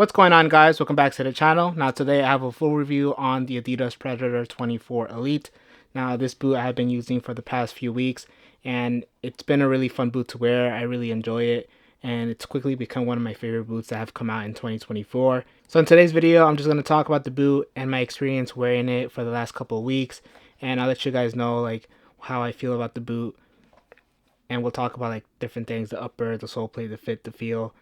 What's going on, guys? Welcome back to the channel. Now today I have a full review on the Adidas Predator 24 Elite. Now this boot I have been using for the past few weeks and it's been a really fun boot to wear. I really enjoy it and it's quickly become one of my favorite boots that have come out in 2024. So in today's video I'm just going to talk about the boot and my experience wearing it for the last couple of weeks, and I'll let you guys know like how I feel about the boot, and we'll talk about like different things: the upper, the sole plate, the fit, the feel.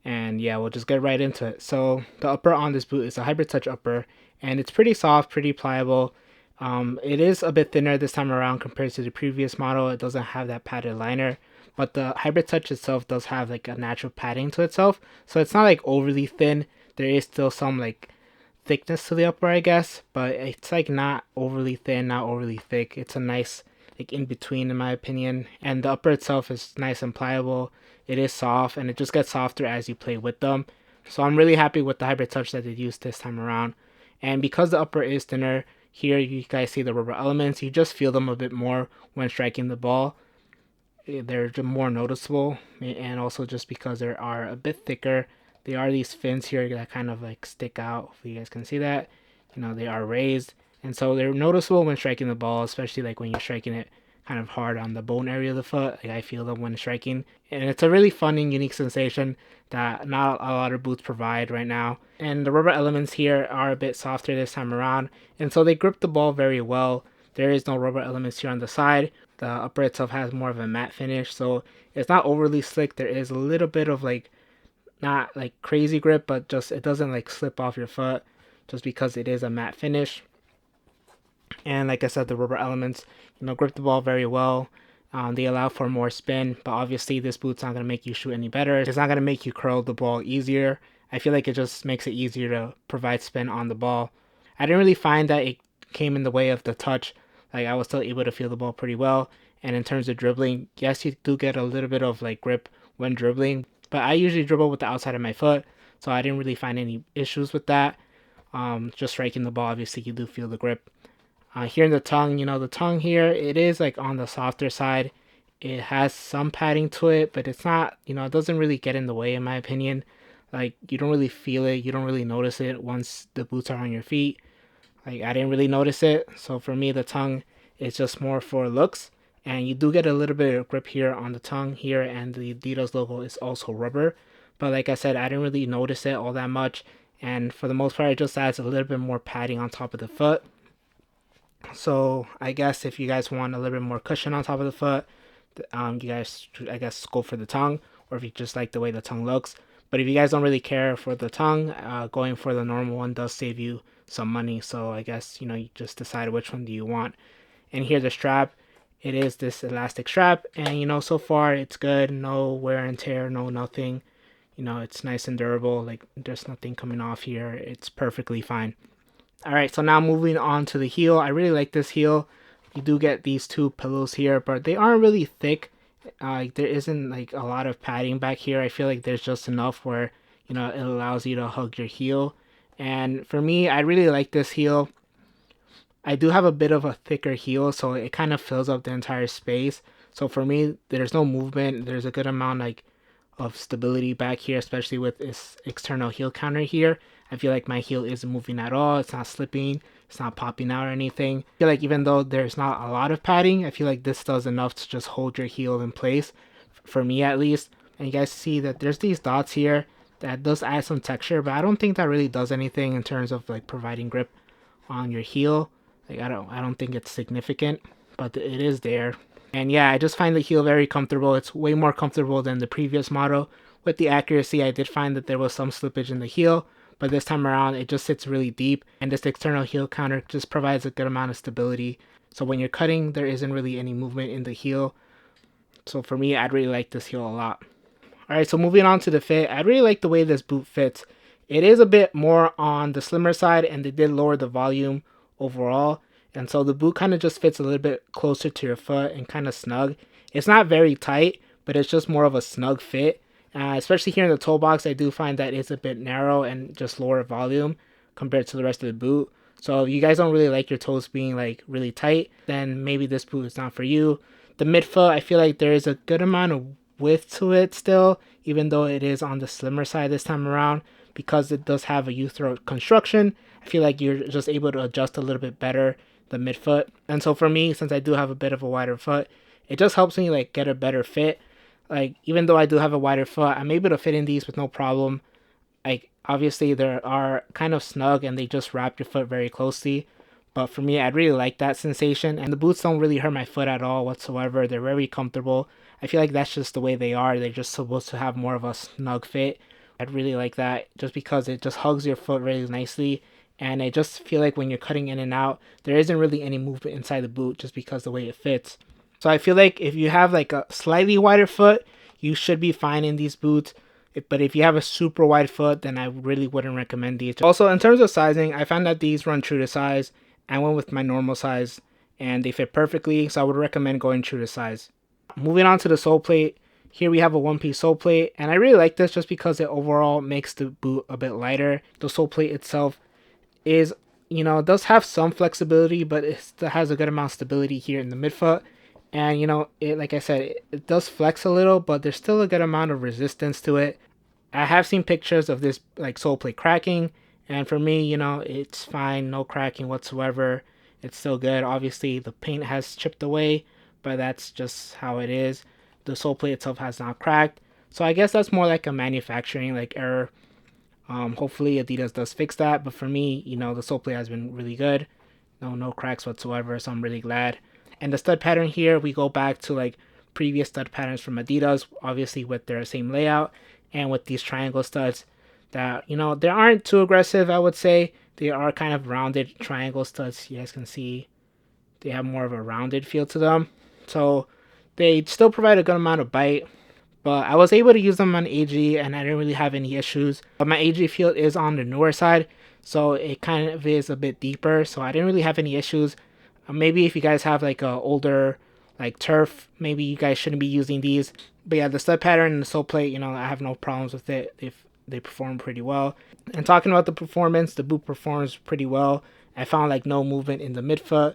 And yeah, we'll just get right into it. So the upper on this boot is a hybrid touch upper, and it's pretty soft, pretty pliable. It is a bit thinner this time around compared to the previous model. It doesn't have that padded liner, but the hybrid touch itself does have like a natural padding to itself, so it's not like overly thin. There is still some like thickness to the upper, I guess, but it's like not overly thin, not overly thick. It's a nice like in between in my opinion, and the upper itself is nice and pliable. It is soft and it just gets softer as you play with them, so I'm really happy with the hybrid touch that they used this time around. And because the upper is thinner, here you guys see the rubber elements, you just feel them a bit more when striking the ball. They're just more noticeable, and also just because they are a bit thicker, they are these fins here that kind of like stick out. If you guys can see that, they are raised, and so they're noticeable when striking the ball, especially like when you're striking it kind of hard on the bone area of the foot. Like I feel them when striking, and it's a really fun and unique sensation that not a lot of boots provide right now. And the rubber elements here are a bit softer this time around, and so they grip the ball very well. There is no rubber elements here on the side. The upper itself has more of a matte finish, so it's not overly slick. There is a little bit of like, not like crazy grip, but just it doesn't like slip off your foot just because it is a matte finish. And like I said, the rubber elements, grip the ball very well. They allow for more spin, but obviously this boot's not going to make you shoot any better. It's not going to make you curl the ball easier. I feel like it just makes it easier to provide spin on the ball. I didn't really find that it came in the way of the touch. Like I was still able to feel the ball pretty well. And in terms of dribbling, yes, you do get a little bit of like grip when dribbling, but I usually dribble with the outside of my foot, so I didn't really find any issues with that. Just striking the ball, obviously you do feel the grip. Here in the tongue, the tongue here, it is like on the softer side. It has some padding to it, but it's not, it doesn't really get in the way in my opinion. Like you don't really feel it, you don't really notice it once the boots are on your feet. Like I didn't really notice it, so for me the tongue is just more for looks. And you do get a little bit of grip here on the tongue here, and the Adidas logo is also rubber. But like I said, I didn't really notice it all that much, and for the most part it just adds a little bit more padding on top of the foot. So I guess if you guys want a little bit more cushion on top of the foot, you guys should, I guess, go for the tongue, or if you just like the way the tongue looks. But if you guys don't really care for the tongue, going for the normal one does save you some money. So I guess, you just decide which one do you want. And here the strap, it is this elastic strap, and so far it's good. No wear and tear, no nothing. It's nice and durable. Like there's nothing coming off here. It's perfectly fine. Alright, so now moving on to the heel. I really like this heel. You do get these two pillows here, but they aren't really thick. There isn't like a lot of padding back here. I feel like there's just enough where, it allows you to hug your heel. And for me, I really like this heel. I do have a bit of a thicker heel, so it kind of fills up the entire space. So for me, there's no movement. There's a good amount like of stability back here, especially with this external heel counter here. I feel like my heel isn't moving at all. It's not slipping. It's not popping out or anything. I feel like even though there's not a lot of padding, I feel like this does enough to just hold your heel in place, for me at least. And you guys see that there's these dots here that does add some texture, but I don't think that really does anything in terms of like providing grip on your heel. Like I don't think it's significant, but it is there. And yeah, I just find the heel very comfortable. It's way more comfortable than the previous model. With the accuracy, I did find that there was some slippage in the heel, but this time around it just sits really deep, and this external heel counter just provides a good amount of stability. So when you're cutting, there isn't really any movement in the heel. So for me, I'd really like this heel a lot. Alright, so moving on to the fit, I really like the way this boot fits. It is a bit more on the slimmer side, and they did lower the volume overall. And so the boot kind of just fits a little bit closer to your foot and kind of snug. It's not very tight, but it's just more of a snug fit. Especially here in the toe box, I do find that it's a bit narrow and just lower volume compared to the rest of the boot. So if you guys don't really like your toes being like really tight, then maybe this boot is not for you. The midfoot, I feel like there is a good amount of width to it still, even though it is on the slimmer side this time around, because it does have a U-throat construction. I feel like you're just able to adjust a little bit better the midfoot. And so for me, since I do have a bit of a wider foot, it just helps me like get a better fit. Like even though I do have a wider foot, I'm able to fit in these with no problem. Like obviously they are kind of snug and they just wrap your foot very closely. But for me, I'd really like that sensation. And the boots don't really hurt my foot at all whatsoever. They're very comfortable. I feel like that's just the way they are. They're just supposed to have more of a snug fit. I'd really like that just because it just hugs your foot really nicely. And I just feel like when you're cutting in and out, there isn't really any movement inside the boot just because the way it fits. So I feel like if you have like a slightly wider foot, you should be fine in these boots. But if you have a super wide foot, then I really wouldn't recommend these. Also, in terms of sizing, I found that these run true to size. I went with my normal size and they fit perfectly, so I would recommend going true to size. Moving on to the sole plate, here we have a one-piece sole plate, and I really like this just because it overall makes the boot a bit lighter. The sole plate itself is, does have some flexibility, but it still has a good amount of stability here in the midfoot. And it, like I said, it does flex a little, but there's still a good amount of resistance to it. I have seen pictures of this like sole plate cracking, and for me, it's fine, no cracking whatsoever. It's still good. Obviously, the paint has chipped away, but that's just how it is. The sole plate itself has not cracked, so I guess that's more like a manufacturing like error. Hopefully Adidas does fix that, but for me, the sole plate has been really good. No cracks whatsoever, so I'm really glad. And the stud pattern here, we go back to like previous stud patterns from Adidas, obviously with their same layout and with these triangle studs that, they aren't too aggressive, I would say. They are kind of rounded triangle studs. You guys can see they have more of a rounded feel to them. So they still provide a good amount of bite. But I was able to use them on AG and I didn't really have any issues. But my AG field is on the newer side, so it kind of is a bit deeper. So I didn't really have any issues. Maybe if you guys have like a older like turf, maybe you guys shouldn't be using these. But yeah, the stud pattern and the sole plate, I have no problems with it. If they perform pretty well. And talking about the performance, the boot performs pretty well. I found like no movement in the midfoot.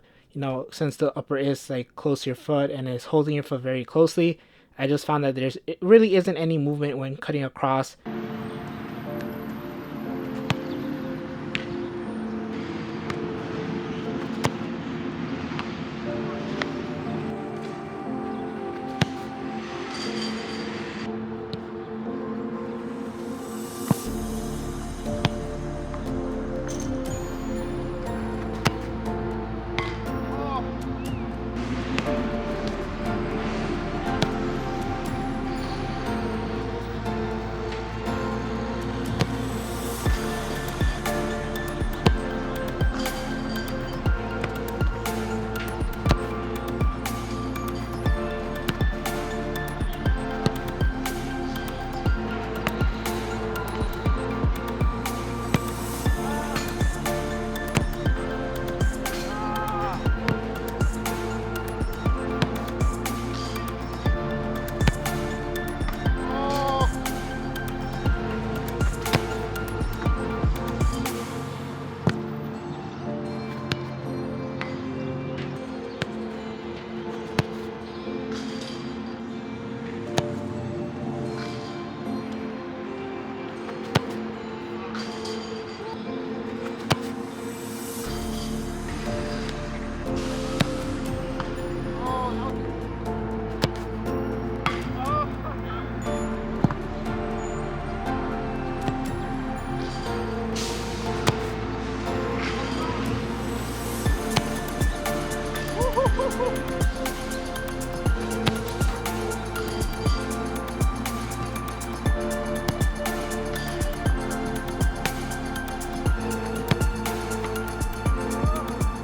Since the upper is like close to your foot and is holding your foot very closely, I just found that it really isn't any movement when cutting across.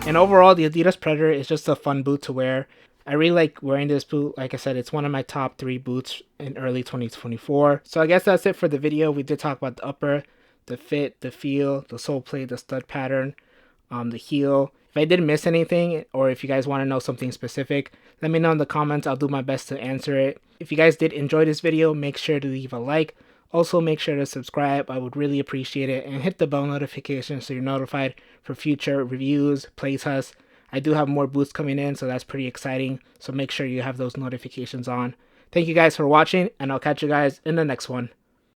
And overall, the Adidas Predator is just a fun boot to wear. I really like wearing this boot. Like I said, it's one of my top 3 boots in early 2024. So I guess that's it for the video. We did talk about the upper, the fit, the feel, the sole plate, the stud pattern, the heel. If I did miss anything, or if you guys want to know something specific, let me know in the comments. I'll do my best to answer it. If you guys did enjoy this video, make sure to leave a like. Also, make sure to subscribe. I would really appreciate it. And hit the bell notification so you're notified for future reviews, play tests. I do have more boots coming in, so that's pretty exciting. So make sure you have those notifications on. Thank you guys for watching, and I'll catch you guys in the next one.